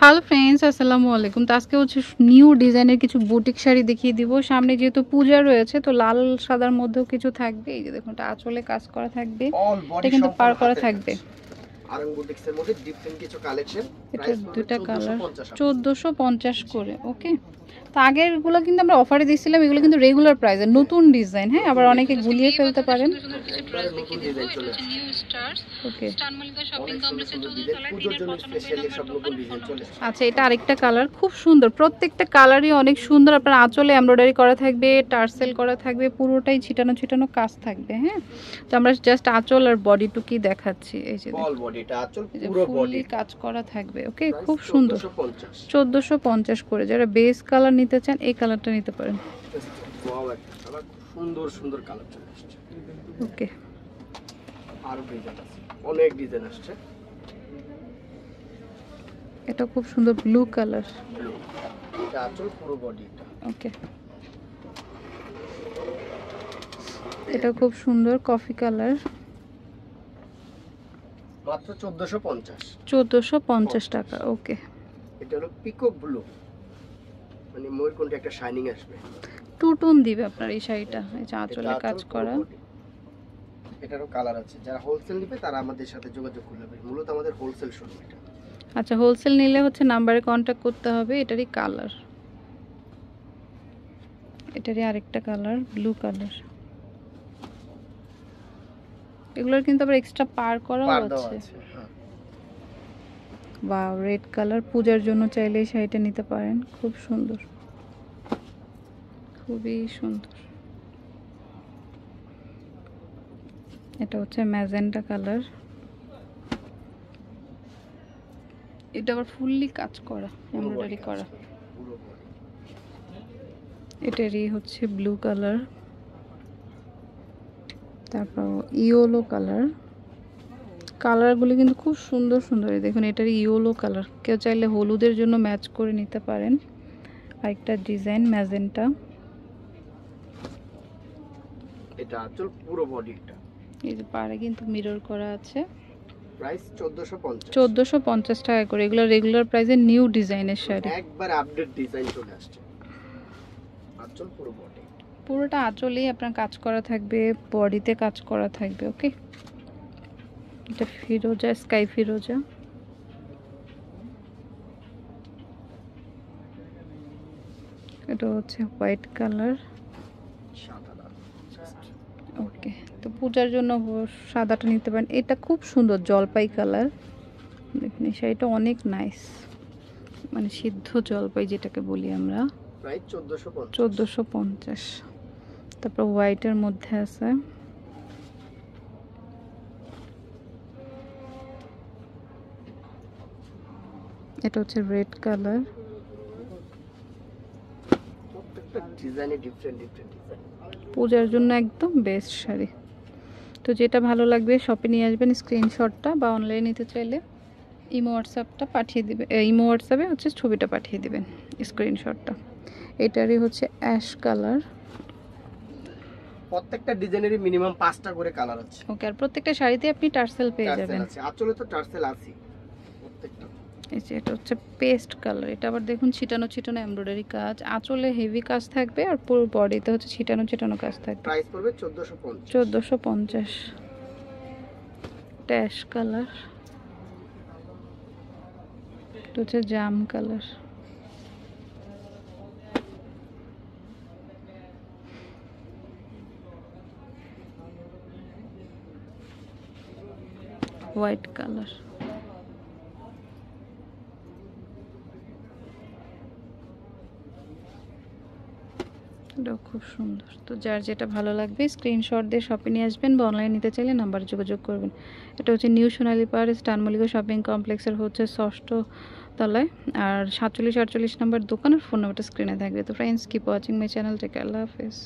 Hello friends, আসসালামু আলাইকুম। তো আজকে হচ্ছে নিউ ডিজাইনের কিছু বুটিক শাড়ি দেখিয়ে দিব। সামনে যেহেতু পূজা রয়েছে, তো লাল সাদার মধ্যেও কিছু থাকবে। এই যে দেখুন, এটা আঁচলে কাজ করা থাকবে, এটা কিন্তু পার করা থাকবে। আরং বুটিক্সের মধ্যে ডিফারেন্ট কিছু কালেকশন। এটা দুটা কালার 1450 করে। ওকে, তো আগেরগুলো কিন্তু আমরা অফারে দিয়েছিলাম, এগুলো কিন্তু রেগুলার প্রাইসে, নতুন ডিজাইন। হ্যাঁ, আবার অনেকে গুলিয়ে ফেলতে পারেন। ওকে, আচ্ছা, এটা আরেকটা কালার, খুব সুন্দর। প্রত্যেকটা কালারই অনেক সুন্দর। আপনার আঁচলে এমব্রয়ডারি করা থাকবে, টার্সেল করা থাকবে, পুরোটাই ছিটানো ছিটানো কাজ থাকবে। হ্যাঁ, তো আমরা জাস্ট আঁচল আর বডিটুকি দেখাচ্ছি। এই যে অল বডিটা আঁচল পুরো বডি কাজ করা থাকবে। ওকে, খুব সুন্দর। 1450 করে। যারা বেস কালার নিতে চান এই কালারটা নিতে পারেন। ওয়াও, একটা কালার, সুন্দর সুন্দর কালার চলে আসছে। ওকে, আর ডিজাইন আছে, অনেক ডিজাইন আসছে। এটা খুব সুন্দর ব্লু কালার। এটা আঁচল পুরো বডিটা। ওকে, এটা খুব সুন্দর কফি কালার, মাত্র 1450। 1450 টাকা। ওকে, এটা হলো পিকক ব্লু, মানে ময়ূরকণ্ঠে একটা শাইনিং আসবে। টু টোন দিবে আপনার এই শাড়িটা। এই যে আঁচলে কাজ করা। এটারও কালার আছে। যারা হোলসেল নেবে তারা আমাদের সাথে যোগাযোগ করবে। মূলত আমাদের হোলসেল শোরুম এটা। আচ্ছা, হোলসেল নিলে হচ্ছে নাম্বারে কন্ট্যাক্ট করতে হবে। এটারই কালার, এটারই আরেকটা কালার ব্লু কালার। এগুলোর কিন্তু আবার এক্সট্রা পার করাও আছে। Wow, red colour. পূজার জন্য চাইলে এই শাড়িটা নিতে পারেন, খুব সুন্দর, খুবই সুন্দর। এটা হচ্ছে ম্যাজেন্টা কালার। এটা আবার ফুললি কাজ করা, এমব্রয়ডারি করা। এটারই হচ্ছে ব্লু কালার, তারপর ইয়েলো কালার। কালারগুলো কিন্তু খুব সুন্দর সুন্দর। দেখুন, এটার ইয়েলো কালার, কেউ চাইলে হলুদের জন্য ম্যাচ করে নিতে পারেন। আরেকটা ডিজাইন ম্যাজেন্টা। এটা আঁচল পুরো বডিটা। এই যে পাড়ে কিন্তু মিরর করা আছে। প্রাইস 1450। 1450 টাকা করে। এগুলো রেগুলার প্রাইসে নিউ ডিজাইনের শাড়ি, একবার আপডেট ডিজাইন চলে আসছে। আঁচল পুরো বডি, পুরোটা আঁচলেই আপনার কাজ করা থাকবে, বডিতে কাজ করা থাকবে। ওকে, এটা ফিরোজা, স্কাই ফিরোজা। এটা হচ্ছে হোয়াইট কালার। ওকে, তো পূজার জন্য সাদাটা নিতে পারেন। এটা খুব সুন্দর জলপাই কালার। দেখুন, এই শাড়িটা অনেক নাইস, মানে সিদ্ধ জলপাই যেটাকে বলি আমরা। প্রাইস 1450। তারপর হোয়াইটের মধ্যে আছে। এটা হচ্ছে রেড কালার। পূজার জন্য একদম বেস্ট শাড়ি। তো যেটা ভালো লাগবে শপে নিয়ে আসবেন, স্ক্রিনশটটা, বা অনলাইনে নিতে চাইলে ইমো হোয়াটসঅ্যাপটা পাঠিয়ে দিবে। ইমো হোয়াটসঅ্যাপে হচ্ছে ছবিটা পাঠিয়ে দিবেন, স্ক্রিনশটটা। এটারই হচ্ছে অ্যাশ কালার। প্রত্যেকটা ডিজাইনেরই মিনিমাম 5টা করে কালার আছে। ওকে, আর প্রত্যেকটা শাড়িতে আপনি টার্সেল পেয়ে যাবেন। আঁচলে তো টার্সেল আছে প্রত্যেকটা। এই যে এটা হচ্ছে পেস্ট কালার। এটা আবার দেখুন ছিটানো ছিটানো এমব্রয়ডারি কাজ, আঁচলে হেভি কাজ থাকবে, আর পুরো বডিতে হচ্ছে ছিটানো ছিটানো কাজ থাকবে। প্রাইস পড়বে 1450। 1450। ট্যাশ কালার। এটা হচ্ছে জাম কালার। White colour. এটাও খুব সুন্দর। তো যার যেটা ভালো লাগবে স্ক্রিনশট দিয়ে শপে নিয়ে আসবেন, বা অনলাইনে নিতে চাইলে নাম্বার যোগাযোগ করবেন। এটা হচ্ছে নিউ সোনালী পাহাড়, স্টার মল্লিকা শপিং কমপ্লেক্সের হচ্ছে 6ষ্ঠ তলায়, আর 47 48 নাম্বার দোকানের ফোন নাম্বারটা স্ক্রিনে থাকবে। তো friends, keep watching my channel. Take care, আল্লাহ হাফেজ।